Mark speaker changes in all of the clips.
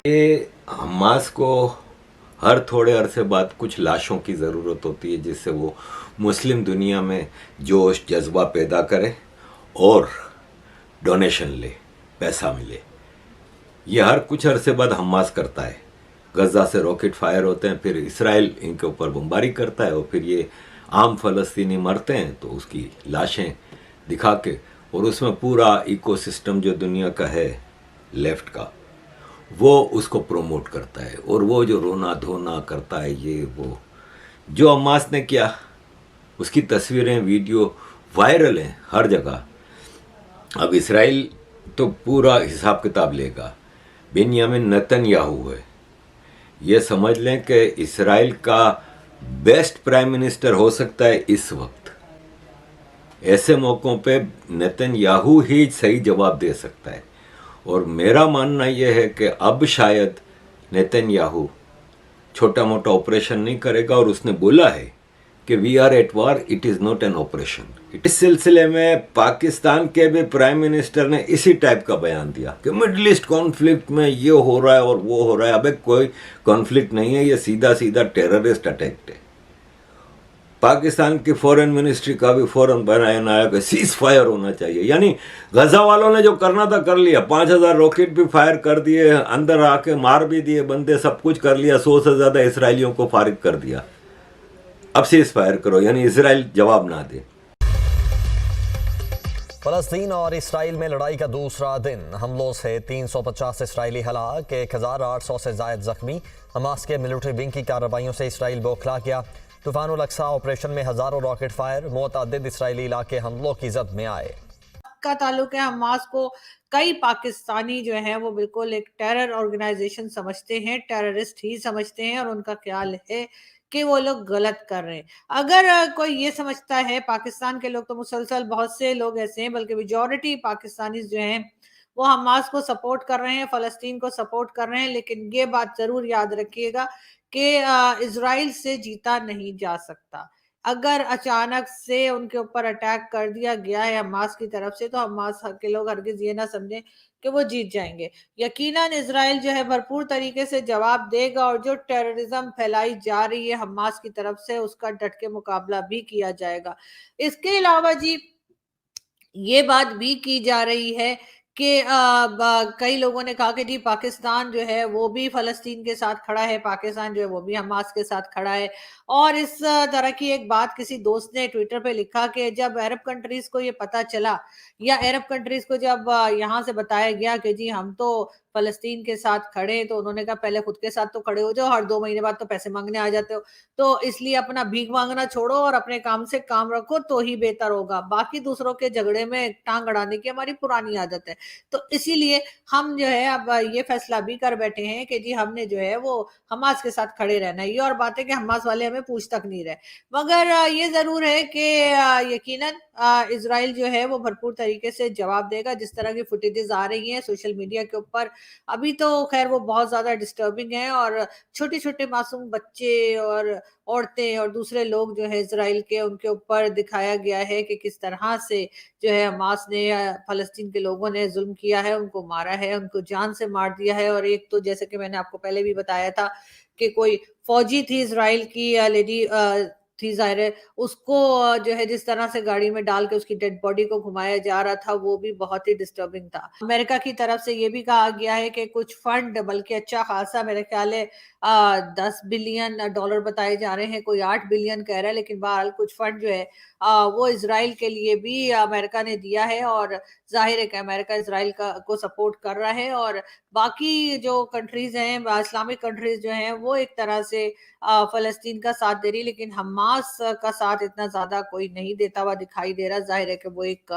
Speaker 1: ये हमास को हर थोड़े अरसे बाद कुछ लाशों की ज़रूरत होती है जिससे वो मुस्लिम दुनिया में जोश जज्बा पैदा करे और डोनेशन ले, पैसा मिले। ये हर कुछ अरसे बाद हमास करता है। गज़ा से रॉकेट फायर होते हैं, फिर इसराइल इनके ऊपर बमबारी करता है और फिर ये आम फ़लस्तीनी मरते हैं तो उसकी लाशें दिखा के, और उसमें पूरा इकोसिस्टम जो दुनिया का है लेफ्ट का, वो उसको प्रमोट करता है। और वो जो रोना धोना करता है, ये वो जो हमास ने किया, उसकी तस्वीरें वीडियो वायरल हैं हर जगह। अब इसराइल तो पूरा हिसाब किताब लेगा। बेंयामिन नेतन्याहू है, ये समझ लें कि इसराइल का बेस्ट प्राइम मिनिस्टर हो सकता है इस वक्त। ऐसे मौक़ों पे नेतन्याहू ही सही जवाब दे सकता है। और मेरा मानना यह है कि अब शायद नेतन्याहू छोटा मोटा ऑपरेशन नहीं करेगा, और उसने बोला है कि we are at war, it is not an operation. इस सिलसिले में पाकिस्तान के भी प्राइम मिनिस्टर ने इसी टाइप का बयान दिया कि मिडल ईस्ट कॉन्फ्लिक्ट में ये हो रहा है और वो हो रहा है। अबे कोई कॉन्फ्लिक्ट नहीं है, ये सीधा सीधा टेररिस्ट अटैक है। पाकिस्तान की फॉरेन मिनिस्ट्री का भी फौरन बयान आया कि सीज फायर होना चाहिए। यानी गजा वालों ने जो करना था कर लिया, 5000 रॉकेट भी फायर कर दिए, अंदर आके मार भी दिए बंदे, सब कुछ कर लिया, 100 से ज़्यादा इसराइलियों को फारिग कर दिया। अब सीज फायर करो, यानी इसराइल जवाब ना दे।
Speaker 2: फलस्तीन और इसराइल में लड़ाई का दूसरा दिन। हमलों से 350 इसराइली हलाक, 1800 से जायद जख्मी। हमास के मिलिट्री विंग की कार्रवाइयों से इसराइल बौखला गया। तूफानुल अक्सा ऑपरेशन में हजारों रॉकेट फायर, मुतअद्दिद इसराइली इलाके हमलों की जद में आए।
Speaker 3: का ताल्लुक है हमास को कई पाकिस्तानी जो है वो बिल्कुल एक टेरर ऑर्गेनाइजेशन समझते हैं, टेररिस्ट ही समझते हैं, और उनका ख्याल है कि वो लोग गलत कर रहे हैं। अगर कोई ये समझता है, पाकिस्तान के लोग तो मुसलसल बहुत से लोग ऐसे हैं, बल्कि मेजॉरिटी पाकिस्तानी जो हैं वो हमास को सपोर्ट कर रहे हैं, फ़लस्तीन को सपोर्ट कर रहे हैं। लेकिन ये बात ज़रूर याद रखिएगा कि इजराइल से जीता नहीं जा सकता। अगर अचानक से उनके ऊपर अटैक कर दिया गया है हमास की तरफ से, तो हमास के लोग हरगिज ये ना समझें कि वो जीत जाएंगे। यकीनन इजराइल जो है भरपूर तरीके से जवाब देगा, और जो टेररिज्म फैलाई जा रही है हमास की तरफ से, उसका डट के मुकाबला भी किया जाएगा। इसके अलावा जी ये बात भी की जा रही है कि कई लोगों ने कहा कि जी पाकिस्तान जो है वो भी फ़लस्तीन के साथ खड़ा है, पाकिस्तान जो है वो भी हमास के साथ खड़ा है। और इस तरह की एक बात किसी दोस्त ने ट्विटर पे लिखा कि जब अरब कंट्रीज़ को ये पता चला, या अरब कंट्रीज़ को जब यहाँ से बताया गया कि जी हम तो फ़लस्तीन के साथ खड़े हैं, तो उन्होंने कहा पहले खुद के साथ तो खड़े हो जाओ, हर 2 महीने बाद तो पैसे माँगने आ जाते हो। तो इसलिए अपना भीख माँगना छोड़ो और अपने काम से काम रखो, तो ही बेहतर होगा। बाकी दूसरों के झगड़े में टाँग अड़ाने की हमारी पुरानी आदत है। तो इसीलिए हम जो है अब ये फैसला भी कर बैठे हैं कि जी हमने जो है वो हमास के साथ खड़े रहना है। ये और बात है कि हमास वाले हमें पूछ तक नहीं रहे। मगर ये ज़रूर है कि यकीनन इज़राइल जो है वो भरपूर तरीके से जवाब देगा। जिस तरह की फुटेजेस आ रही हैं सोशल मीडिया के ऊपर, अभी तो खैर वो बहुत ज़्यादा डिस्टर्बिंग है, और छोटे-छोटे मासूम बच्चे और औरतें और दूसरे लोग जो है इज़राइल के, उनके ऊपर दिखाया गया है कि किस तरह से जो है हमास ने फ़लस्तीन के लोगों ने ज़ुल्म किया है, उनको मारा है, उनको जान से मार दिया है। और एक तो जैसे कि मैंने आपको पहले भी बताया था कि कोई फ़ौजी थी इज़राइल की, लेडी थी ज़ाहिर है, उसको जो है जिस तरह से गाड़ी में डाल के उसकी डेड बॉडी को घुमाया जा रहा था, वो भी बहुत ही डिस्टर्बिंग था। अमेरिका की तरफ से ये भी कहा गया है कि कुछ फंड, बल्कि अच्छा खासा मेरे ख्याल है 10 बिलियन डॉलर बताए जा रहे हैं, कोई 8 बिलियन कह रहा है, लेकिन बहरहाल कुछ फंड जो है वो इज़राइल के लिए भी अमेरिका ने दिया है। और ज़ाहिर है कि अमेरिका इज़राइल को सपोर्ट कर रहा है, और बाकी जो कंट्रीज़ हैं, इस्लामिक कंट्रीज़ जो हैं, वो एक तरह से फ़लस्तीन का साथ दे रही है, लेकिन हमास का साथ इतना ज़्यादा कोई नहीं देता हुआ दिखाई दे रहा। ज़ाहिर है कि वो एक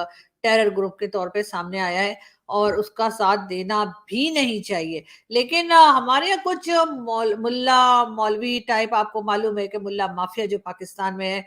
Speaker 3: टेरर ग्रुप के तौर पे सामने आया है, और उसका साथ देना भी नहीं चाहिए। लेकिन हमारे यहाँ कुछ मुल्ला मौलवी टाइप, आपको मालूम है कि मुल्ला माफिया जो पाकिस्तान में है,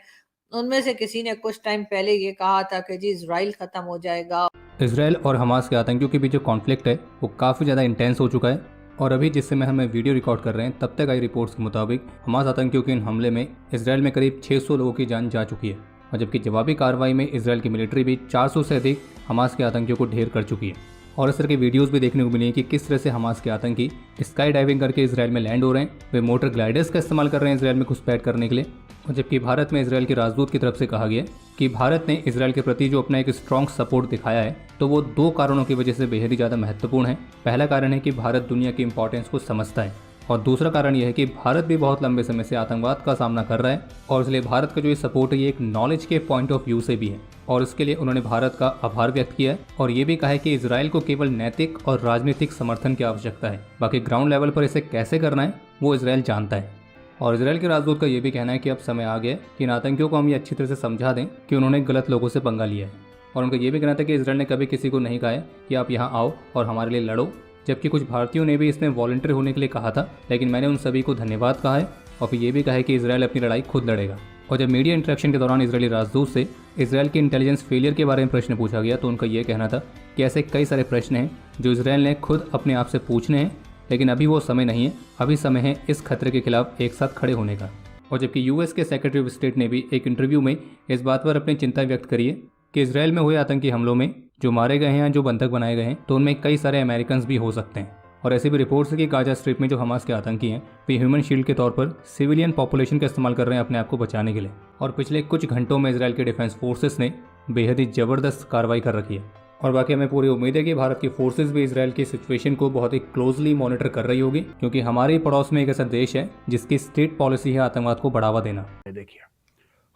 Speaker 3: उनमें से किसी ने कुछ टाइम पहले ये कहा था कि जी इज़राइल ख़त्म हो जाएगा।
Speaker 4: इसराइल और हमास के आतंकियों के बीच जो कॉन्फ्लिक्ट है वो काफ़ी ज़्यादा इंटेंस हो चुका है, और अभी जिस समय हमें वीडियो रिकॉर्ड कर रहे हैं तब तक आई रिपोर्ट्स के मुताबिक हमास आतंकियों के इन हमले में इसराइल में करीब 600 लोगों की जान जा चुकी है, और जबकि जवाबी कार्रवाई में इसराइल की मिलिट्री भी 400 से अधिक हमास के आतंकियों को ढेर कर चुकी है। और इस तरह की वीडियोस भी देखने को मिली हैं कि किस तरह से हमास के आतंकी स्काई डाइविंग करके इसराइल में लैंड हो रहे हैं, वे मोटर ग्लाइडर्स का इस्तेमाल कर रहे हैं इसराइल में घुसपैठ करने के लिए। और जबकि भारत में इसराइल के राजदूत की तरफ से कहा गया कि भारत ने इसराइल के प्रति जो अपना एक स्ट्रॉन्ग सपोर्ट दिखाया है, तो वो 2 कारणों की वजह से बेहद ही ज़्यादा महत्वपूर्ण है। पहला कारण है कि भारत दुनिया की इंपॉर्टेंस को समझता है, और दूसरा कारण यह है कि भारत भी बहुत लंबे समय से आतंकवाद का सामना कर रहा है, और इसलिए भारत का जो ये सपोर्ट है ये एक नॉलेज के पॉइंट ऑफ व्यू से भी है, और इसके लिए उन्होंने भारत का आभार व्यक्त किया है। और ये भी कहा है कि इसराइल को केवल नैतिक और राजनीतिक समर्थन की आवश्यकता है, बाकी ग्राउंड लेवल पर इसे कैसे करना है वो इसराइल जानता है। और इसराइल के राजदूत का ये भी कहना है कि अब समय आ गया कि इन आतंकियों को हम ये अच्छी तरह से समझा दें कि उन्होंने गलत लोगों से पंगा लिया है। और उनका ये भी कहना था कि इसराइल ने कभी किसी को नहीं कहा है कि आप यहाँ आओ और हमारे लिए लड़ो, जबकि कुछ भारतीयों ने भी इसमें वॉलंटियर होने के लिए कहा था, लेकिन मैंने उन सभी को धन्यवाद कहा है और फिर ये भी कहा है कि इसराइल अपनी लड़ाई खुद लड़ेगा। और जब मीडिया इंटरेक्शन के दौरान इसराइली राजदूत से इसराइल के इंटेलिजेंस फेलियर के बारे में प्रश्न पूछा गया, तो उनका ये कहना था कि ऐसे कई सारे प्रश्न हैं जो इसराइल ने खुद अपने आप से पूछने हैं, लेकिन अभी वो समय नहीं है, अभी समय है इस खतरे के खिलाफ एक साथ खड़े होने का। और जबकि यूएस के सेक्रेटरी ऑफ स्टेट ने भी एक इंटरव्यू में इस बात पर अपनी चिंता व्यक्त करी है कि इसराइल में हुए आतंकी हमलों में जो मारे गए हैं या जो बंधक बनाए गए हैं, तो उनमें कई सारे अमेरिकन भी हो सकते हैं। और ऐसी भी रिपोर्ट्स है कि गाजा स्ट्रिप में जो हमास के आतंकी हैं वे ह्यूमन शील्ड के तौर पर सिविलियन पॉपुलेशन का इस्तेमाल कर रहे हैं अपने आप को बचाने के लिए। और पिछले कुछ घंटों में इसराइल के डिफेंस फोर्सेस ने बेहद ही ज़बरदस्त कार्रवाई कर रखी है। और बाकी हमें पूरी उम्मीद है कि भारत की फोर्सेस भी इसराइल की सिचुएशन को बहुत ही क्लोजली मॉनिटर कर रही होगी, क्योंकि हमारे पड़ोस में एक ऐसा देश है जिसकी स्टेट पॉलिसी है आतंकवाद को बढ़ावा देना।
Speaker 5: देखिए,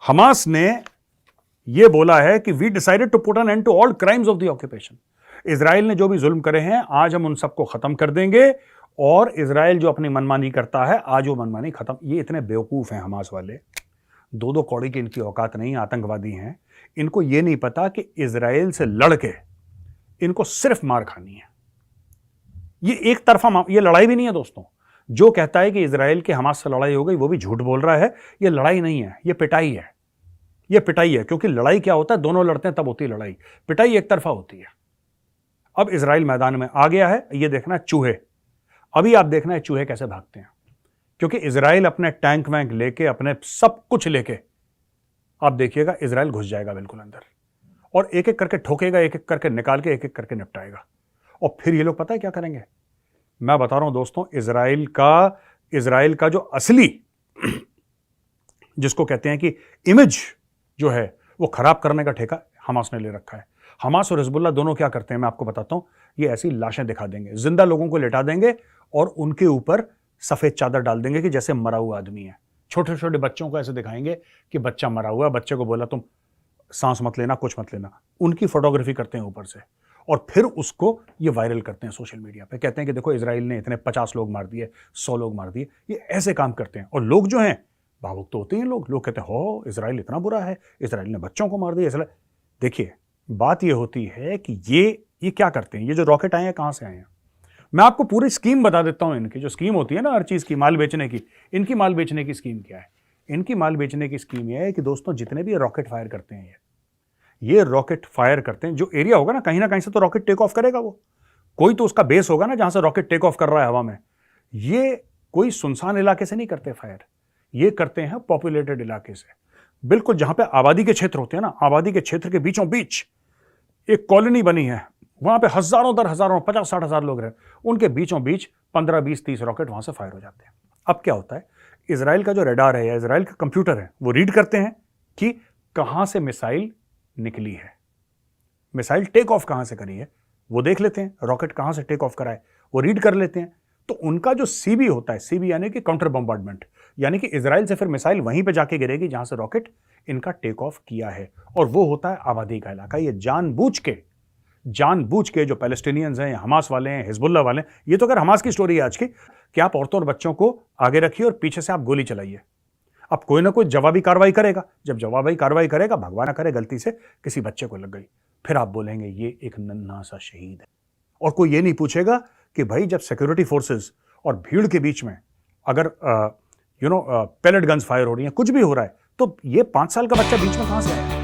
Speaker 5: हमास ने यह बोला है कि we decided to put an end to all crimes of the occupation. Israel ने जो भी जुल्म करे हैं आज हम उन सबको खत्म कर देंगे, और इसराइल जो अपनी मनमानी करता है आज वो मनमानी खत्म। ये इतने बेवकूफ हैं हमास वाले, 2-2 कौड़ी की इनकी औकात नहीं, आतंकवादी हैं। इनको ये नहीं पता कि इसराइल से लड़के इनको सिर्फ मार खानी है। ये एक तरफा ये लड़ाई भी नहीं है दोस्तों। जो कहता है कि इसराइल के हमास से लड़ाई हो गई वो भी झूठ बोल रहा है। ये लड़ाई नहीं है, ये पिटाई है। ये पिटाई है, क्योंकि लड़ाई क्या होता है, दोनों लड़ते हैं तब होती है लड़ाई। पिटाई एक तरफा होती है। अब इसराइल मैदान में आ गया है, ये देखना है चूहे। अभी आप देखना है चूहे कैसे भागते हैं, क्योंकि इसराइल अपने टैंक वैंक लेके, अपने सब कुछ लेके, आप देखिएगा इसराइल घुस जाएगा बिल्कुल अंदर, और एक एक करके ठोकेगा, एक एक करके निकाल के एक एक करके निपटाएगा। और फिर ये लोग पता है क्या करेंगे? मैं बता रहा हूं दोस्तों, इसराइल का जो असली जिसको कहते हैं कि इमेज जो है वो खराब करने का ठेका हमास ने ले रखा है। हमास और हिजबुल्लाह दोनों क्या करते हैं मैं आपको बताता हूं। ये ऐसी लाशें दिखा देंगे, जिंदा लोगों को लेटा देंगे और उनके ऊपर सफेद चादर डाल देंगे कि जैसे मरा हुआ आदमी है। छोटे छोटे बच्चों को ऐसे दिखाएंगे कि बच्चा मरा हुआ है, बच्चे को बोला तुम सांस मत लेना, कुछ मत लेना। उनकी फोटोग्राफी करते हैं ऊपर से, और फिर उसको ये वायरल करते हैं सोशल मीडिया पे। कहते हैं कि देखो इसराइल ने इतने 50 लोग मार दिए, 100 लोग मार दिए। ये ऐसे काम करते हैं। और लोग जो हैं भावुक तो होते हैं, लोग कहते हैं हो इसराइल इतना बुरा है, इसराइल ने बच्चों को मार दिया। देखिए बात ये होती है कि ये क्या करते हैं, ये जो रॉकेट आए हैं कहां से आए हैं। मैं आपको पूरी स्कीम बता देता हूं। इनकी जो स्कीम होती है ना हर चीज की, माल बेचने की, इनकी माल बेचने की स्कीम क्या है? इनकी माल बेचने की स्कीम यह है कि दोस्तों जितने भी रॉकेट फायर करते हैं, ये रॉकेट फायर करते हैं, जो एरिया होगा ना कहीं से तो रॉकेट टेक ऑफ करेगा। वो कोई तो उसका बेस होगा ना जहां से रॉकेट टेक ऑफ कर रहा है हवा में। ये कोई सुनसान इलाके से नहीं करते फायर, ये करते हैं पॉपुलेटेड इलाके से, बिल्कुल जहां पे आबादी के क्षेत्र होते हैं ना, आबादी के क्षेत्र के बीचों बीच एक कॉलोनी बनी है, वहां पे हजारों दर हजारों 50-60 हजार लोग रहे, उनके बीचों बीच 15, 20, 30 रॉकेट वहां से फायर हो जाते हैं। अब क्या होता है, इसराइल का जो रडार है या इसराइल का कंप्यूटर है वो रीड करते हैं कि कहां से मिसाइल निकली है, मिसाइल टेक ऑफ कहां से करी है वो देख लेते हैं, रॉकेट कहां से टेक ऑफ करा है वो रीड कर लेते हैं। तो उनका जो सीबी होता है, सीबी यानी कि काउंटर बम्बार्डमेंट, यानी कि इसराइल से फिर मिसाइल वहीं पे जाके गिरेगी जहां से रॉकेट इनका टेक ऑफ किया है, और वो होता है आबादी का इलाका। ये जानबूझ के जो पैलेस्टीनियंस हैं, हमास वाले हैं, हिजबुल्लाह वाले हैं, ये तो अगर हमास की स्टोरी है आज की कि आप औरतों और बच्चों को आगे रखिए और पीछे से आप गोली चलाइए। अब कोई ना कोई जवाबी कार्रवाई करेगा, जब जवाबी कार्रवाई करेगा, भगवान ना करे गलती से किसी बच्चे को लग गई, फिर आप बोलेंगे ये एक नन्हा सा शहीद है। और कोई ये नहीं पूछेगा कि भाई जब सिक्योरिटी फोर्सेस और भीड़ के बीच में अगर पेलेट गन्स फायर हो रही हैं, कुछ भी हो रहा है, तो ये 5 साल का बच्चा बीच में कहां से आया?